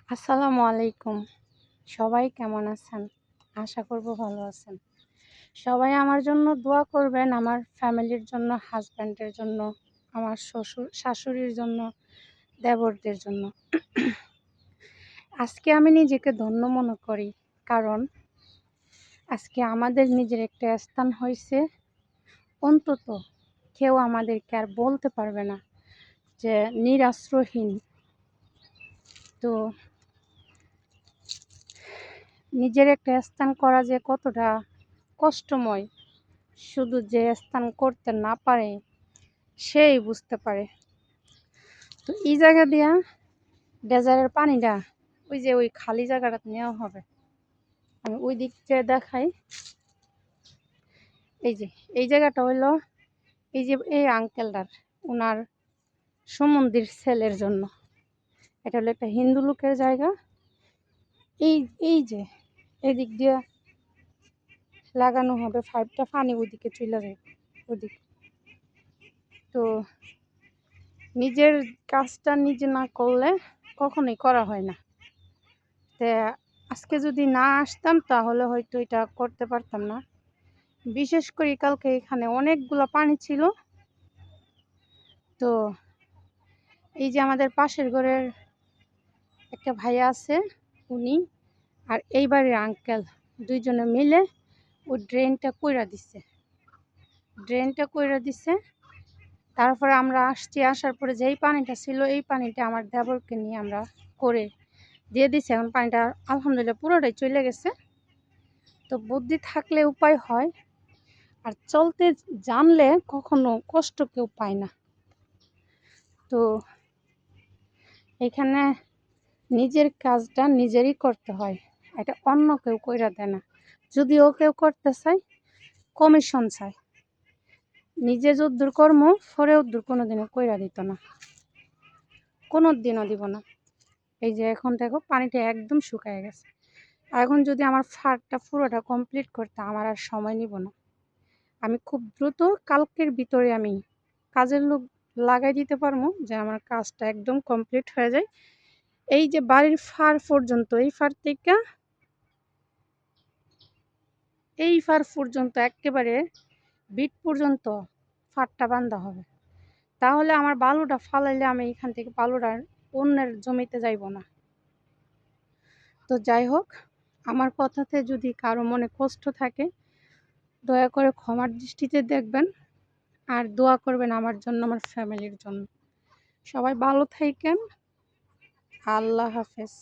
আসসালামু আলাইকুম। সবাই কেমন আছেন? আশা করব ভালো আছেন। সবাই আমার জন্য দোয়া করবেন, আমার ফ্যামিলির জন্য, হাসব্যান্ডের জন্য, আমার শাশুড়ির জন্য, দেবরদের জন্য। আজকে আমি নিজেকে ধন্য মনে করি। কারণ আজকে আমাদের নিজের একটা স্থান হইছে। অন্তত কেউ আমাদেরকে আর বলতে পারবে না যে নিরাশ্রয়হীন। তো নিজের একটা স্থান করা যে কতটা কষ্টময়, শুধু যে স্থান করতে না পারে সেই বুঝতে পারে। তো এই জায়গা দিয়া ডেজারের পানিটা ওই যে ওই খালি জায়গাটা নেওয়া হবে। আমি ওই দিক থেকে দেখাই। এই জায়গাটা হইলো এই যে এই আঙ্কেলটার ওনার সমন্দির ছেলের জন্য। এটা হলো একটা হিন্দু লোকের জায়গা। এই যে এদিক দিয়ে লাগানো হবে পাইপটা, পানি ওইদিকে চলে যাবে ওদিকে। তো নিজের কাজটা নিজে না করলে কখনোই করা হয় না। তে আজকে যদি না আসতাম তাহলে হয়তো এটা করতে পারতাম না। বিশেষ করে কালকে এখানে অনেকগুলো পানি ছিল। তো এই যে আমাদের পাশের ঘরের একটা ভাইয়া আছে, উনি আর এই বাড়ির আঙ্কেল দুইজনে মিলে ওই ড্রেনটা কইরা দিছে। তারপরে আমরা আসার পরে যেই পানিটা ছিল এই পানিটা আমার দেবরকে নিয়ে আমরা করে দিয়ে দিছি। এখন পানিটা আলহামদুলিল্লাহ পুরোটাই চলে গেছে। তো বুদ্ধি থাকলে উপায় হয়, আর চলতে জানলে কখনো কষ্ট কেউ পায় না। তো এখানে নিজের কাজটা নিজেরই করতে হয়, এটা অন্য কেউ কইরা দেয় না। যদিও কেউ করতে চায়, কমিশন চায়। নিজে যদ্দূর কর্ম ফরে উদ্দূর কোনোদিনও কইরা দিত না, কোনো দিনও দিব না। এই যে এখন দেখো পানিটা একদম শুকায় গেছে। এখন যদি আমার ফাড়টা পুরোটা কমপ্লিট করতে আমার আর সময় নিব না। আমি খুব দ্রুত কালকের ভিতরে আমি কাজের লোক লাগাই দিতে পারবো, যে আমার কাজটা একদম কমপ্লিট হয়ে যায়। এই যে বাড়ির ফার পর্যন্ত, এই ফার থেকে এই ফার পর্যন্ত একেবারে বিট পর্যন্ত ফারটা বাঁধা হবে। তাহলে আমার বালুটা ফালাইলে আমি এখান থেকে বালুটা অন্যের জমিতে যাইব না। তো যাই হোক, আমার কথাতে যদি কারো মনে কষ্ট থাকে দয়া করে ক্ষমার দৃষ্টিতে দেখবেন, আর দোয়া করবেন আমার জন্য, আমার ফ্যামিলির জন্য। সবাই ভালো থাকেন। আল্লাহ হাফেজ।